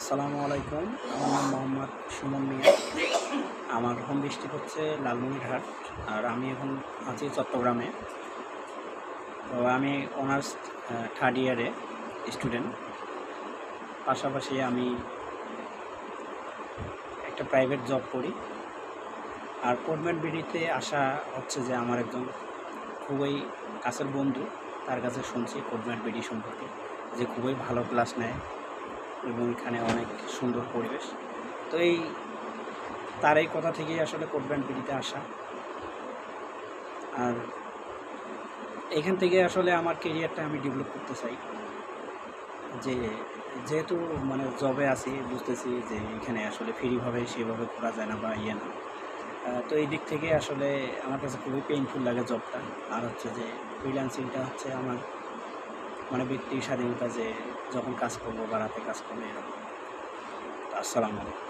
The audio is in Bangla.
আসসালামু আলাইকুম। আমার নাম মোহাম্মদ সুমন মিয়া। আমার হোম ডিস্ট্রিক্ট হচ্ছে লালমনিরহাট। আর আমি এখন আছি চট্টগ্রামে। তো আমি অনার্স থার্ড ইয়ারে স্টুডেন্ট। পাশাপাশি আমি একটা প্রাইভেট জব করি। আর কোডম্যাট বিডিতে আসা হচ্ছে যে আমার একজন খুবই কাছের বন্ধু, তার কাছে শুনছি কোডম্যাট বিডি সম্পর্কে, যে খুবই ভালো ক্লাস নেয় এবং এখানে অনেক সুন্দর পরিবেশ। তো তার এই কথা থেকেই আসলে কোডম্যাট বিডিতে আসা। আর এখান থেকে আসলে আমার কেরিয়ারটা আমি ডেভেলপ করতে চাই। যেহেতু জবে আছি, বুঝতেছি যে এখানে আসলে ফ্রিভাবে সেভাবে ঘোরা যায় না বা না। তো এই দিক থেকে আসলে আমার কাছে খুবই পেইনফুল লাগে জবটা। আর হচ্ছে যে ফ্রিল্যান্সিংটা হচ্ছে আমার ব্যক্তি স্বাধীনতা, যে যখন কাজ করবো বা রাতে কাজ করবো এরকম। আসসালামু আলাইকুম।